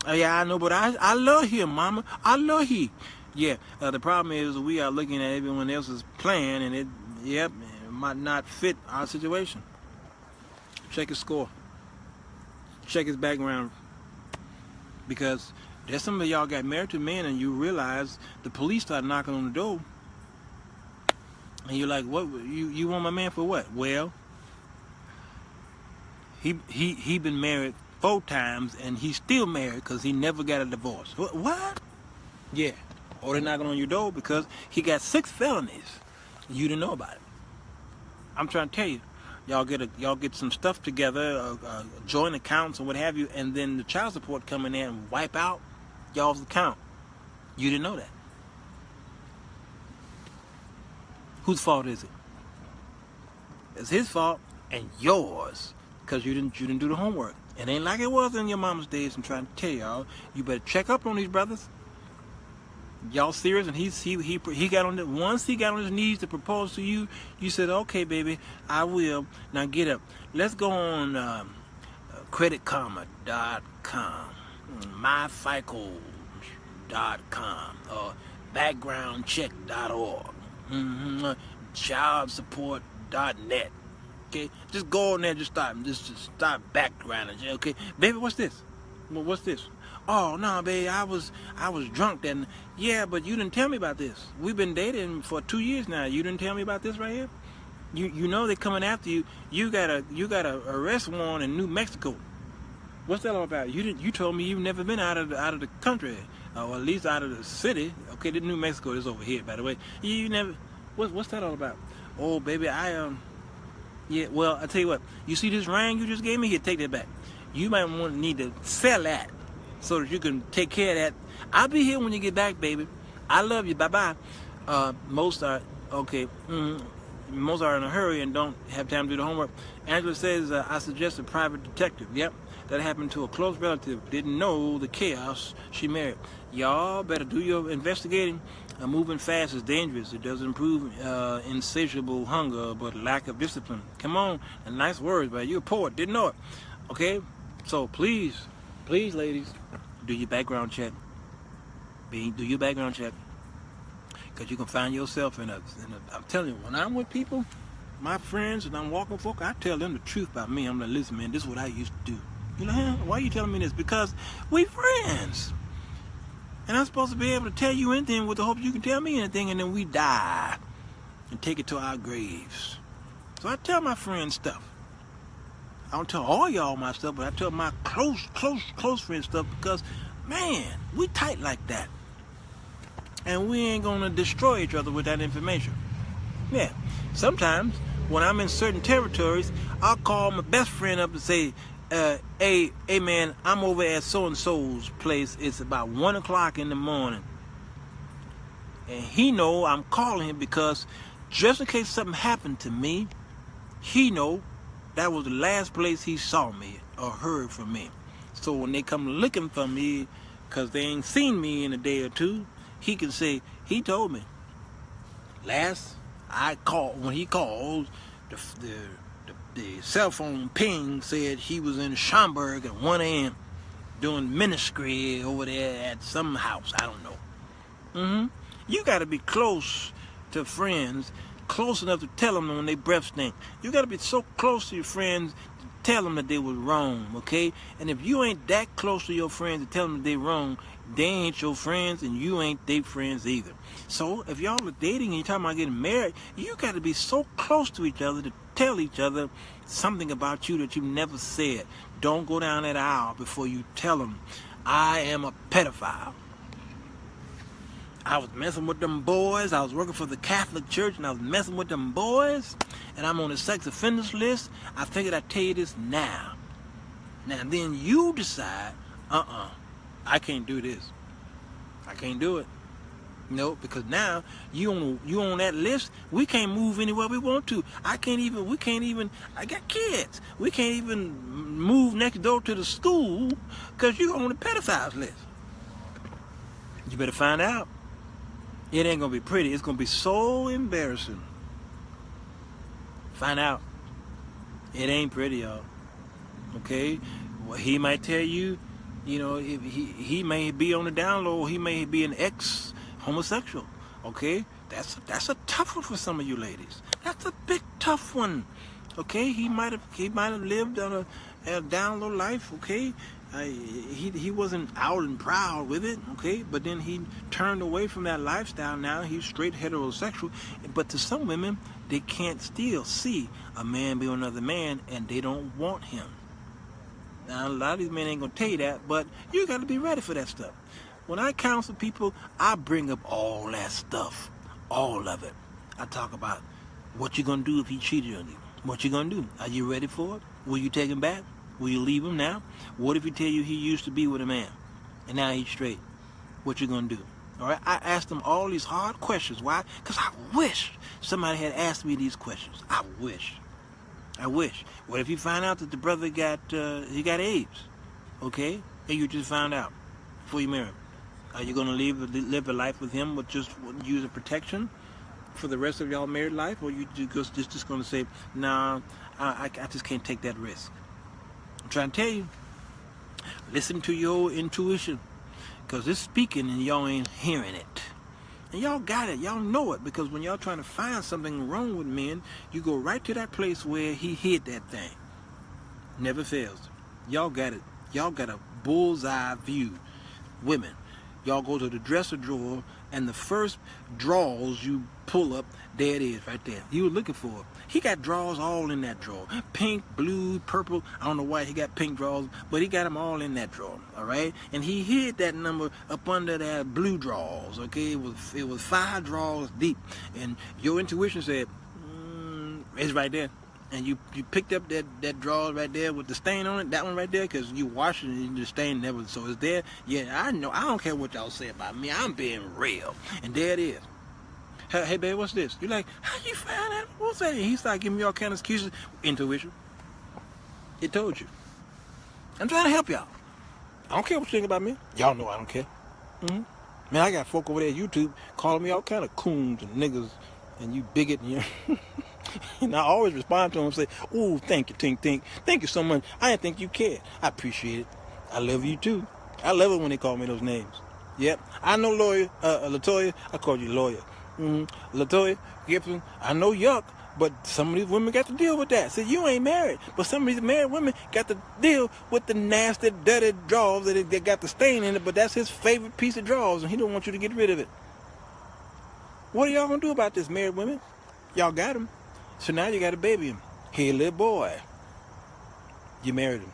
Yeah, I know, but I love him, mama. I love him. Yeah, the problem is we are looking at everyone else's plan, and it might not fit our situation. Check his score. Check his background. Because there's some of y'all got married to men, and you realize the police start knocking on the door, and you're like, "What? You want my man for what?" Well, he been married 4 times, and he's still married because he never got a divorce. What? Yeah. Or they're knocking on your door because he got 6 felonies. You didn't know about it. I'm trying to tell you, y'all get some stuff together, joint accounts and what have you, and then the child support come in there and wipe out y'all's account. You didn't know that. Whose fault is it? It's his fault and yours, because you didn't do the homework. It ain't like it was in your mama's days. I'm trying to tell y'all, you better check up on these brothers. Y'all serious? And he got on the, once he got on his knees to propose to you, you said, okay, baby, I will. Now get up. Let's go on creditkarma.com, myfico.com, or backgroundcheck.org, childsupport.net. Okay, just go on there, just start backgrounding. Okay, baby, what's this? Well, what's this? Oh no, baby, I was drunk then. Yeah, but you didn't tell me about this. We've been dating for 2 years now. You didn't tell me about this right here. You know they're coming after you. You got a arrest warrant in New Mexico. What's that all about? You told me you've never been out of the country, or at least out of the city. Okay, the New Mexico is over here, by the way. You never. What's that all about? Oh, baby, yeah, well, I tell you what. You see this ring you just gave me? Here, take that back. You might need to sell that so that you can take care of that. I'll be here when you get back, baby. I love you. Bye-bye. Most are, okay, most are in a hurry and don't have time to do the homework. Angela says, I suggest a private detective. Yep, that happened to a close relative. Didn't know the chaos she married. Y'all better do your investigating. Moving fast is dangerous. It doesn't improve insatiable hunger, but lack of discipline. Come on, and nice words, but you're a poet. Didn't know it. Okay, so please, ladies, do your background check. Do your background check, because you can find yourself in a. I'm telling you, when I'm with people, my friends, and I'm walking with folk, I tell them the truth about me. I'm like, listen, man, this is what I used to do. You know, why are you telling me this? Because we friends. And I'm supposed to be able to tell you anything with the hope you can tell me anything, and then we die and take it to our graves. So I tell my friends stuff. I don't tell all y'all my stuff, but I tell my close friends stuff, because, man, we tight like that. And we ain't going to destroy each other with that information. Yeah. Sometimes, when I'm in certain territories, I'll call my best friend up and say, hey man, I'm over at so-and-so's place. It's about 1 o'clock in the morning. And he know I'm calling him because just in case something happened to me, he know that was the last place he saw me or heard from me. So when they come looking for me, because they ain't seen me in a day or two, he can say, he told me. Last I called, when he called, the cell phone ping said he was in Schaumburg at 1 a.m. doing ministry over there at some house. I don't know. You got to be close to friends, close enough to tell them when they breath stink. You got to be so close to your friends to tell them that they was wrong, okay? And if you ain't that close to your friends to tell them that they wrong, they ain't your friends and you ain't their friends either. So if y'all are dating and you're talking about getting married, you got to be so close to each other to tell each other something about you that you never said. Don't go down that aisle before you tell them, I am a pedophile. I was messing with them boys. I was working for the Catholic Church and I was messing with them boys, and I'm on the sex offenders list. I figured I'd tell you this now. Now then you decide, I can't do this. I can't do it. No, because now you on that list. We can't move anywhere we want to. I got kids. We can't even move next door to the school because you're on the pedophiles list. You better find out. It ain't gonna be pretty. It's gonna be so embarrassing. Find out. It ain't pretty, y'all. Okay? Well, he might tell you, you know, if he may be on the down low, he may be an ex-homosexual. Okay? That's a tough one for some of you ladies. That's a big tough one. Okay? He might have lived on a down low life, okay? He wasn't out and proud with it, okay? But then he turned away from that lifestyle. Now he's straight heterosexual. But to some women, they can't still see a man be with another man, and they don't want him. Now, a lot of these men ain't going to tell you that, but you got to be ready for that stuff. When I counsel people, I bring up all that stuff, all of it. I talk about what you're going to do if he cheated on you. What you going to do? Are you ready for it? Will you take him back? Will you leave him now? What if he tell you he used to be with a man and now he's straight? What you gonna do? All right, I asked them all these hard questions. Why? Because I wish somebody had asked me these questions. I wish. What if you find out that the brother got AIDS? Okay, and you just found out before you marry him. Are you going to live a life with him with just use of protection for the rest of y'all married life, or you just going to say, nah, I just can't take that risk? I'm trying to tell you, listen to your intuition, because it's speaking and y'all ain't hearing it. And y'all got it, y'all know it, because when y'all trying to find something wrong with men, you go right to that place where he hid that thing. Never fails. Y'all got it. Y'all got a bullseye view. Women, y'all go to the dresser drawer, and the first drawers you pull up, there it is right there. You were looking for it. He got drawers all in that drawer. Pink, blue, purple. I don't know why he got pink drawers, but he got them all in that drawer. All right, and he hid that number up under that blue drawers. Okay, it was 5 drawers deep, and your intuition said, it's right there. And you picked up that drawer right there with the stain on it, that one right there, because you washed it and the stain never, so it's there. Yeah, I know. I don't care what y'all say about me. I'm being real. And there it is. Hey, babe, what's this? You're like, how you find that? What's that? He started giving me all kind of excuses. Intuition. It told you. I'm trying to help y'all. I don't care what you think about me. Y'all know I don't care. Man, I got folk over there at YouTube calling me all kind of coons and niggas and you bigot and you. And I always respond to them and say, "Ooh, thank you, Tink Tink. Thank you so much. I didn't think you cared. I appreciate it. I love you too. I love it when they call me those names. Yep. I know lawyer, Latoya. I call you lawyer. Latoya Gibson. I know yuck, but some of these women got to deal with that. So you ain't married, but some of these married women got to deal with the nasty, dirty drawers that got the stain in it, but that's his favorite piece of drawers, and he don't want you to get rid of it. What are y'all going to do about this, married women? Y'all got him. So now you got a baby. Hey, little boy. You married him.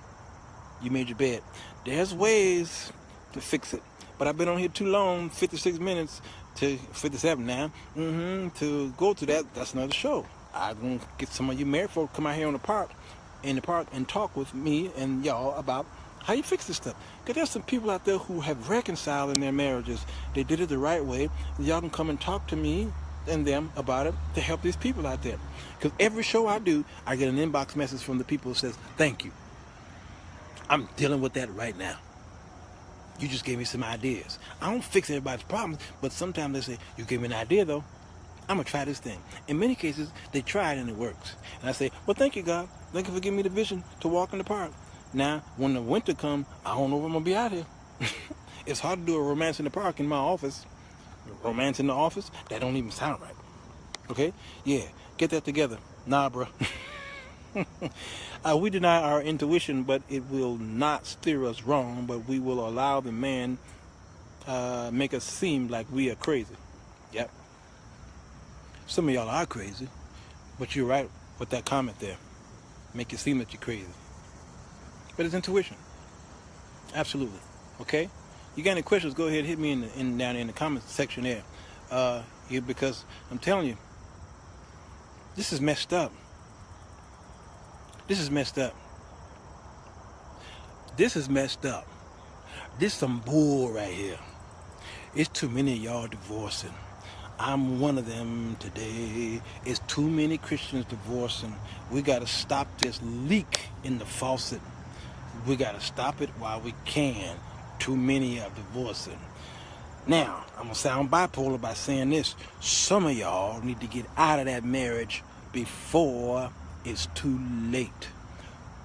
You made your bed. There's ways to fix it. But I've been on here too long, 56 minutes to 57 now, to go to that. That's another show. I'm going to get some of you married folk to come out here in the park and talk with me and y'all about how you fix this stuff. Because there's some people out there who have reconciled in their marriages. They did it the right way. Y'all can come and talk to me and them about it to help these people out there. Because every show I do, I get an inbox message from the people who says, thank you. I'm dealing with that right now. You just gave me some ideas. I don't fix everybody's problems, but sometimes they say, you gave me an idea though. I'm going to try this thing. In many cases, they try it and it works. And I say, well, thank you, God. Thank you for giving me the vision to walk in the park. Now, when the winter comes, I don't know if I'm going to be out here. It's hard to do a romance in the park in my office. Romance in the office? That don't even sound right. Okay? Yeah, get that together. Nah, bro. We deny our intuition, but it will not steer us wrong, but we will allow the man make us seem like we are crazy. Yep. Some of y'all are crazy, but you're right with that comment there. Make it seem that you're crazy. But it's intuition. Absolutely. Okay? You got any questions, go ahead and hit me down in the comment section there. Because I'm telling you, this is messed up. This is messed up. This is messed up. This some bull right here. It's too many of y'all divorcing. I'm one of them today. It's too many Christians divorcing. We got to stop this leak in the faucet. We got to stop it while we can. Too many are divorcing. Now, I'm going to sound bipolar by saying this. Some of y'all need to get out of that marriage before it's too late.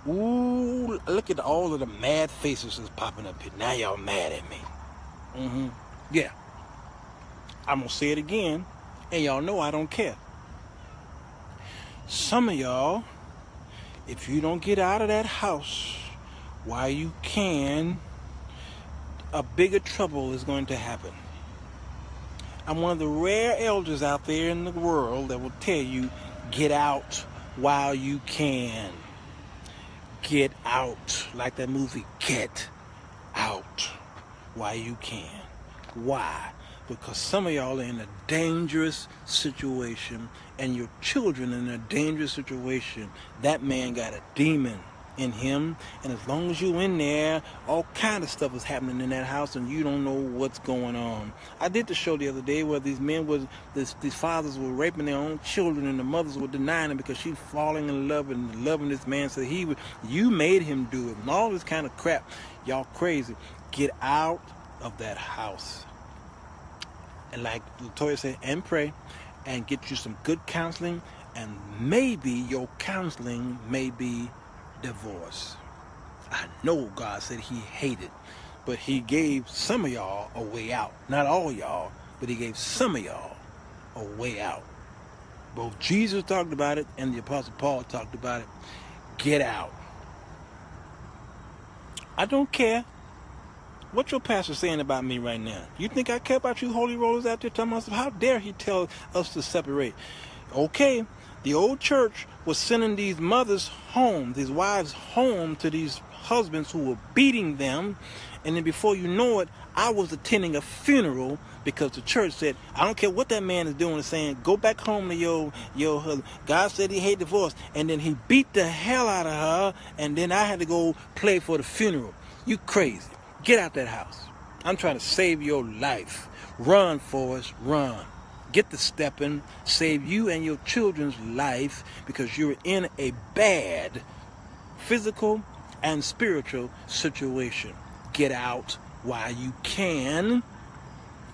Ooh, look at all of the mad faces that's popping up here. Now y'all mad at me. Yeah. I'm going to say it again, and y'all know I don't care. Some of y'all, if you don't get out of that house while you can, a bigger trouble is going to happen. I'm one of the rare elders out there in the world that will tell you, get out while you can. Get out. Like that movie, Get Out while you can. Why? Because some of y'all are in a dangerous situation and your children are in a dangerous situation. That man got a demon in him, and as long as you in there, all kind of stuff is happening in that house, and you don't know what's going on. I did the show the other day where these fathers were raping their own children, and the mothers were denying them because she's falling in love and loving this man. So you made him do it, and all this kind of crap. Y'all crazy. Get out of that house, and like Latoya said, and pray, and get you some good counseling. And maybe your counseling may be divorce. I know God said he hated, but he gave some of y'all a way out. Not all y'all, but he gave some of y'all a way out. Both Jesus talked about it and the Apostle Paul talked about it. Get out. I don't care what your pastor's saying about me right now. You think I care about you holy rollers out there telling us? How dare he tell us to separate? Okay, the old church was sending these mothers home, these wives home to these husbands who were beating them. And then before you know it, I was attending a funeral because the church said, I don't care what that man is doing, is saying, go back home to your husband. God said he hated divorce. And then he beat the hell out of her. And then I had to go play for the funeral. You crazy. Get out that house. I'm trying to save your life. Run, Forrest, run. Get the stepping, save you and your children's life, because you're in a bad physical and spiritual situation. Get out while you can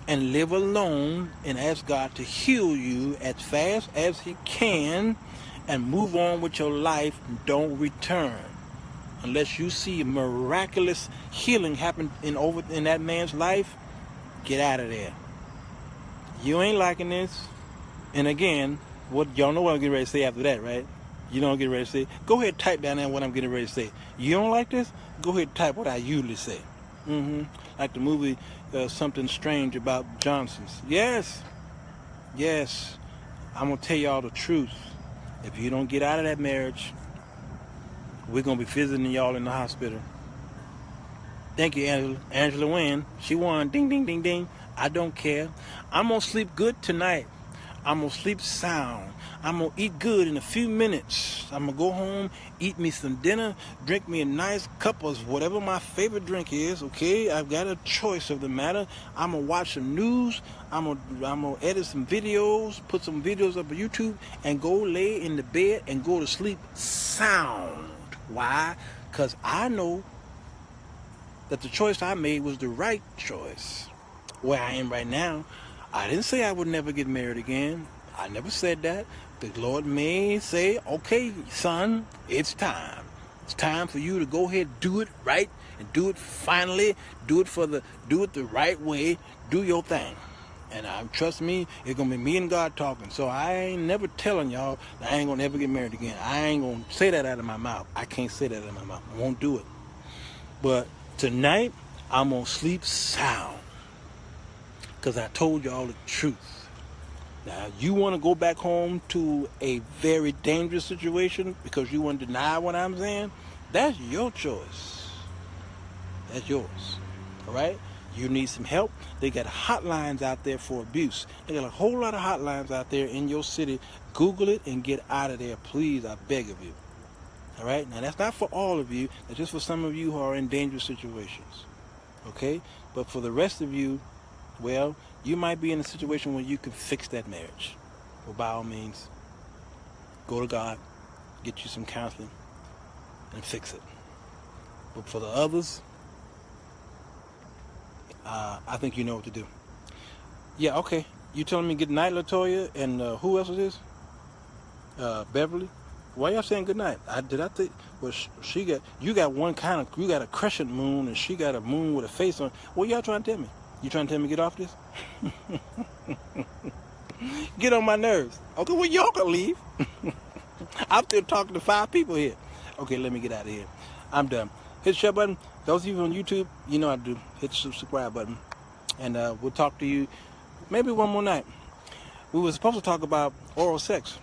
and live alone and ask God to heal you as fast as he can and move on with your life. Don't return unless you see miraculous healing happen in that man's life. Get out of there. You ain't liking this. And again, what y'all know what I'm getting ready to say after that, right? You know what I'm getting ready to say? Go ahead, type down there what I'm getting ready to say. You don't like this? Go ahead, type what I usually say. Like the movie Something Strange About Johnsons. Yes. I'm going to tell y'all the truth. If you don't get out of that marriage, we're going to be visiting y'all in the hospital. Thank you, Angela. Angela Wynn. She won. Ding, ding, ding, ding. I don't care. I'm going to sleep good tonight. I'm going to sleep sound. I'm going to eat good in a few minutes. I'm going to go home, eat me some dinner, drink me a nice cup of whatever my favorite drink is, okay? I've got a choice of the matter. I'm going to watch some news. I'm going to edit some videos, put some videos up on YouTube, and go lay in the bed and go to sleep sound. Why? Because I know that the choice I made was the right choice. Where I am right now, I didn't say I would never get married again. I never said that. The Lord may say, okay, son, it's time. It's time for you to go ahead, do it right, and do it finally. Do it the right way. Do your thing. And trust me, it's going to be me and God talking. So I ain't never telling y'all that I ain't going to ever get married again. I ain't going to say that out of my mouth. I can't say that out of my mouth. I won't do it. But tonight, I'm going to sleep sound. Because I told y'all the truth. Now, you want to go back home to a very dangerous situation because you want to deny what I'm saying? That's your choice. That's yours. All right? You need some help. They got hotlines out there for abuse. They got a whole lot of hotlines out there in your city. Google it and get out of there, please. I beg of you. All right? Now, that's not for all of you. That's just for some of you who are in dangerous situations. Okay? But for the rest of you, well, you might be in a situation where you can fix that marriage. Well, by all means, go to God, get you some counseling, and fix it. But for the others, I think you know what to do. Yeah, okay. You telling me good night, Latoya, and who else is this? Beverly. Why y'all saying good night? Did I think? Well, you got you got a crescent moon, and she got a moon with a face on. What y'all trying to tell me? You trying to tell me get off this? Get on my nerves. Okay, well, y'all can leave. I'm still talking to 5 people here. Okay, let me get out of here. I'm done. Hit the share button. Those of you on YouTube, you know how to do. Hit the subscribe button. And we'll talk to you maybe one more night. We were supposed to talk about oral sex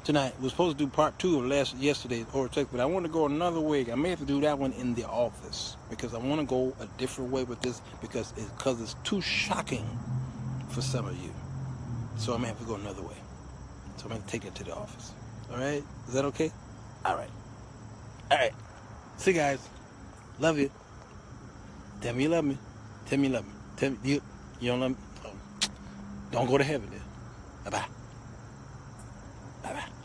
tonight. We were supposed to do part 2 of yesterday's oral sex, but I want to go another way. I may have to do that one in the office because I want to go a different way with this because it's too shocking for some of you. So I may have to go another way. So I'm going to take it to the office. All right? Is that okay? All right. All right. See you guys. Love you. Tell me you love me. Tell me you love me. Tell me you don't love me. Oh, don't go to heaven then. Bye-bye. Bye-bye.